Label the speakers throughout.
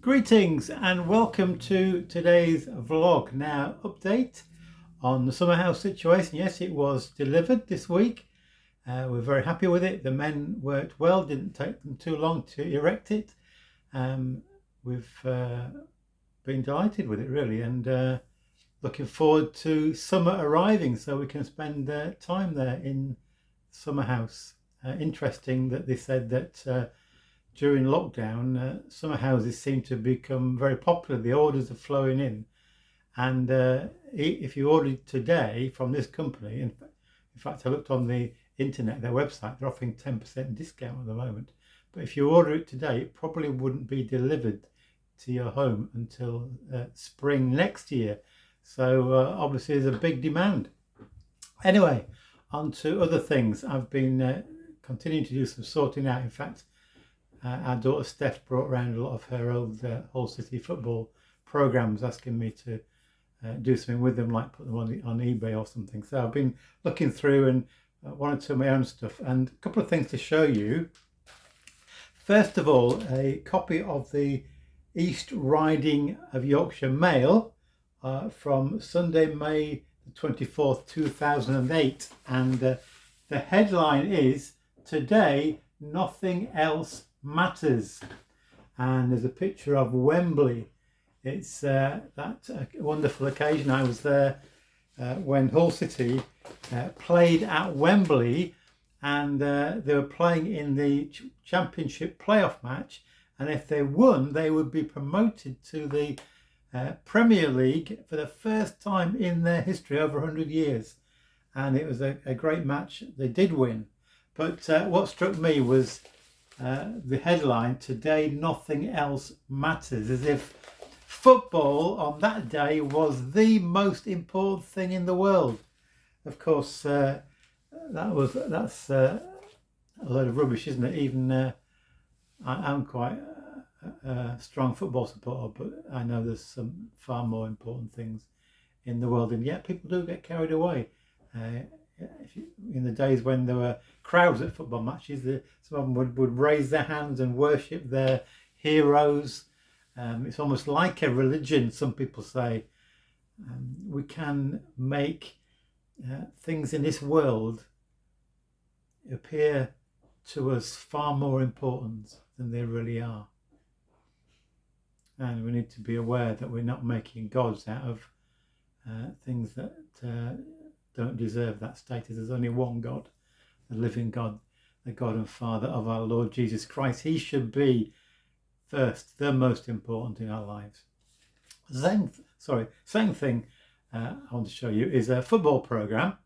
Speaker 1: Greetings and welcome to today's vlog. Now, update on the summer house situation. Yes, it was delivered this week. We're very happy with it. The men worked well, didn't take them too long to erect it. We've been delighted with it really, and looking forward to summer arriving so we can spend time there in summer house. Interesting that they said that during lockdown, summer houses seem to become very popular. The orders are flowing in, and if you ordered today from this company, in fact, I looked on the internet, their website, they're offering 10% discount at the moment. But if you order it today, it probably wouldn't be delivered to your home until spring next year. So obviously there's a big demand. Anyway, on to other things. I've been continuing to do some sorting out. In fact, our daughter Steph brought around a lot of her old Hull City football programs, asking me to do something with them, like put them on eBay or something. So I've been looking through and one or two of my own stuff, and a couple of things to show you. First of all, a copy of the East Riding of Yorkshire Mail from Sunday, May the 24th, 2008, and the headline is "Today Nothing Else Matters," and there's a picture of Wembley. It's that wonderful occasion. I was there when Hull City played at Wembley, and they were playing in the championship playoff match, and if they won they would be promoted to the Premier League for the first time in their history, over 100 years, and it was a great match. They did win, but what struck me was the headline, "Today Nothing Else Matters," as if football on that day was the most important thing in the world. Of course, that's a load of rubbish, isn't it? Even I'm quite a strong football supporter, but I know there's some far more important things in the world, and yet people do get carried away. In the days when there were crowds at football matches, some of them would raise their hands and worship their heroes. It's almost like a religion, some people say. We can make things in this world appear to us far more important than they really are. And we need to be aware that we're not making gods out of things that don't deserve that status. There's only one God, the living God, the God and Father of our Lord Jesus Christ. He should be first, the most important in our lives. Second thing I want to show you is a football programme,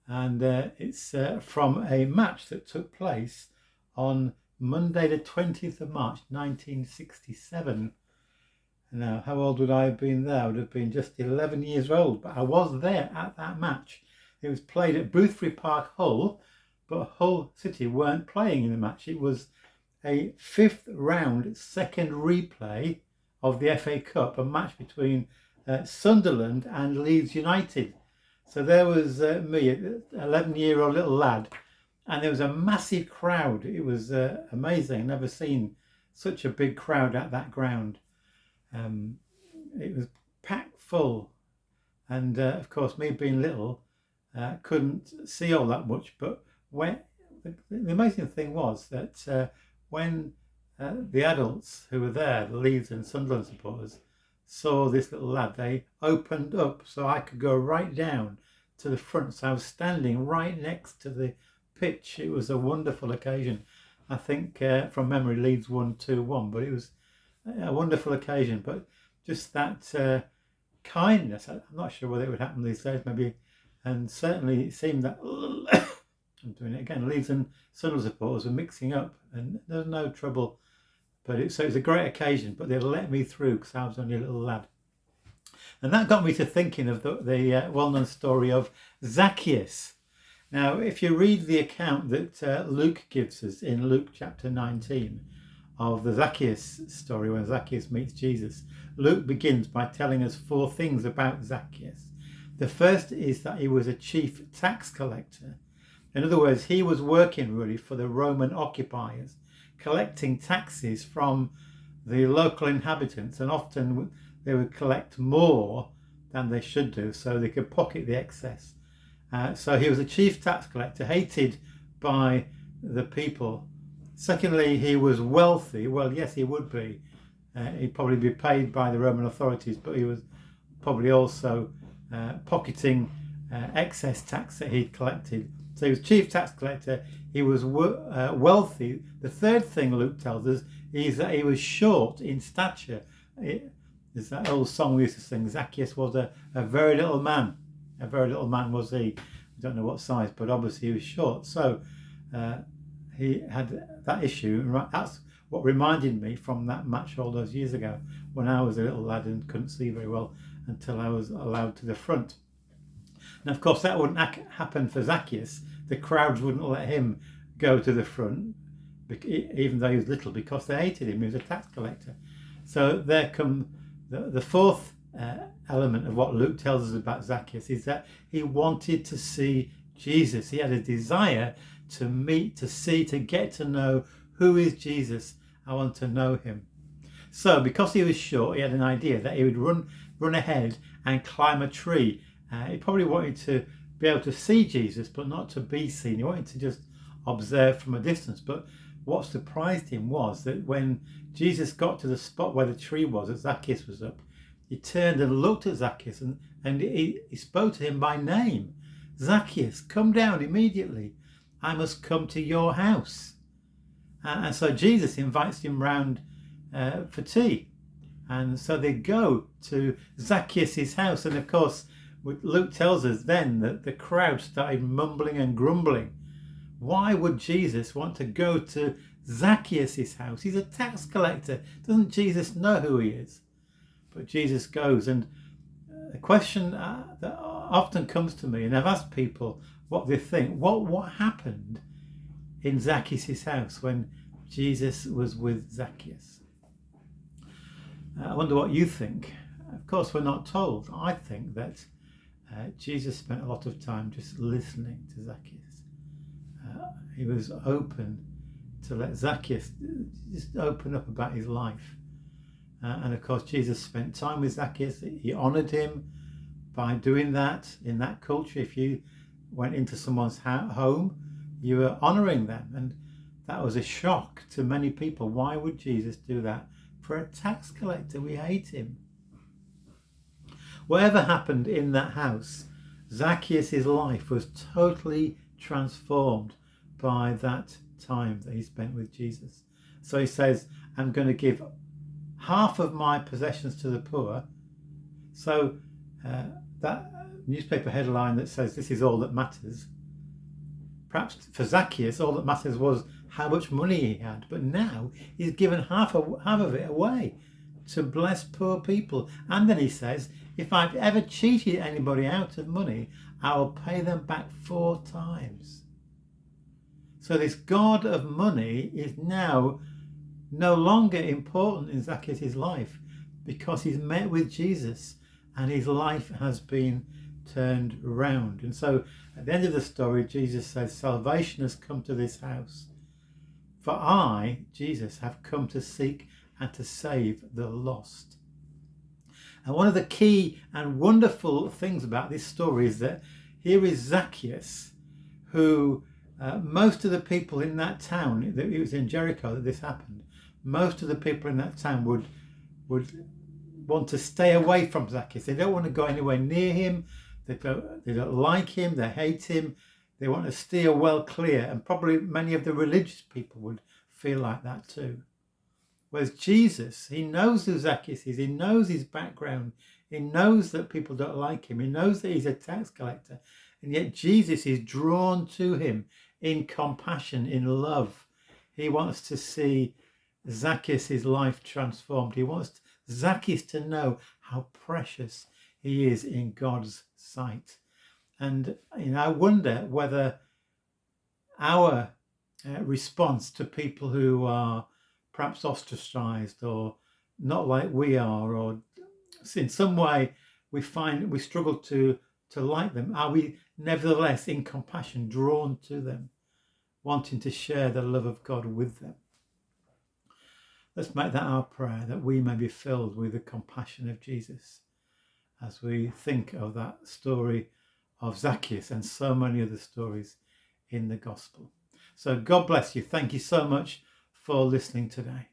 Speaker 1: and it's from a match that took place on Monday the 20th of March 1967. Now, how old would I have been there? I would have been just 11 years old, but I was there at that match. It was played at Boothby Park, Hull, but Hull City weren't playing in the match. It was a fifth round second replay of the FA Cup, a match between Sunderland and Leeds United. So there was me, an 11-year-old little lad, and there was a massive crowd. It was amazing. Never seen such a big crowd at that ground. It was packed full, and of course, me being little, couldn't see all that much. But when the amazing thing was that when the adults who were there, the Leeds and Sunderland supporters, saw this little lad, they opened up so I could go right down to the front. So I was standing right next to the pitch. It was a wonderful occasion. I think from memory, Leeds won 2-1, but it was a wonderful occasion. But just that kindness, I'm not sure whether it would happen these days, maybe, and certainly it seemed that I'm doing it again, Leeds and Sunderland supporters were mixing up, and there was no trouble. But so it was a great occasion, but they let me through because I was only a little lad. And that got me to thinking of the well-known story of Zacchaeus. Now, if you read the account that Luke gives us in Luke chapter 19 of the Zacchaeus story, when Zacchaeus meets Jesus, Luke begins by telling us 4 things about Zacchaeus. The first is that he was a chief tax collector. In other words, he was working really for the Roman occupiers, collecting taxes from the local inhabitants, and often they would collect more than they should do so they could pocket the excess. So he was a chief tax collector, hated by the people. Secondly, he was wealthy. Well, yes, he would be. He'd probably be paid by the Roman authorities, but he was probably also pocketing excess tax that he'd collected. So he was chief tax collector. He was wealthy. The third thing Luke tells us is that he was short in stature. There's that old song we used to sing, Zacchaeus was a very little man. A very little man was he. I don't know what size, but obviously he was short. So he had that issue. That's what reminded me from that match all those years ago when I was a little lad and couldn't see very well until I was allowed to the front. Now, of course, that wouldn't happen for Zacchaeus. The crowds wouldn't let him go to the front, even though he was little, because they hated him. He was a tax collector. So there come the fourth element of what Luke tells us about Zacchaeus is that he wanted to see Jesus. He had a desire to meet, to see, to get to know who is Jesus. I want to know him. So because he was short, he had an idea that he would run ahead and climb a tree. He probably wanted to be able to see Jesus, but not to be seen. He wanted to just observe from a distance. But what surprised him was that when Jesus got to the spot where the tree was, that Zacchaeus was up, he turned and looked at Zacchaeus and he spoke to him by name. Zacchaeus, come down immediately. I must come to your house. And so Jesus invites him round for tea. And so they go to Zacchaeus' house. And of course, Luke tells us then that the crowd started mumbling and grumbling. Why would Jesus want to go to Zacchaeus' house? He's a tax collector. Doesn't Jesus know who he is? But Jesus goes. And a question that often comes to me, and I've asked people what they think, what happened in Zacchaeus' house when Jesus was with Zacchaeus? I wonder what you think. Of course, we're not told. I think that Jesus spent a lot of time just listening to Zacchaeus. He was open to let Zacchaeus just open up about his life. And of course, Jesus spent time with Zacchaeus. He honoured him by doing that. In that culture, if you went into someone's home, you were honouring them. And that was a shock to many people. Why would Jesus do that for a tax collector? We hate him. Whatever happened in that house, Zacchaeus' life was totally transformed by that time that he spent with Jesus. So he says, I'm going to give half of my possessions to the poor. So that newspaper headline that says this is all that matters, perhaps for Zacchaeus all that matters was how much money he had, but now he's given half of it away to bless poor people. And then he says, if I've ever cheated anybody out of money, I will pay them back 4 times. So this God of money is now no longer important in Zacchaeus' life because he's met with Jesus and his life has been turned around. And so at the end of the story, Jesus says, salvation has come to this house. For I, Jesus, have come to seek and to save the lost. And one of the key and wonderful things about this story is that here is Zacchaeus, who most of the people in that town, it was in Jericho that this happened, most of the people in that town would want to stay away from Zacchaeus. They don't want to go anywhere near him. They don't like him. They hate him. They want to steer well clear. And probably many of the religious people would feel like that too. Whereas Jesus, he knows who Zacchaeus is. He knows his background. He knows that people don't like him. He knows that he's a tax collector. And yet Jesus is drawn to him in compassion, in love. He wants to see Zacchaeus' life transformed. He wants Zacchaeus to know how precious he is in God's sight. And I wonder whether our response to people who are perhaps ostracized or not like we are, or in some way we struggle to like them, are we nevertheless in compassion drawn to them, wanting to share the love of God with them? Let's make that our prayer, that we may be filled with the compassion of Jesus as we think of that story of Zacchaeus and so many other stories in the gospel. So God bless you. Thank you so much for listening today.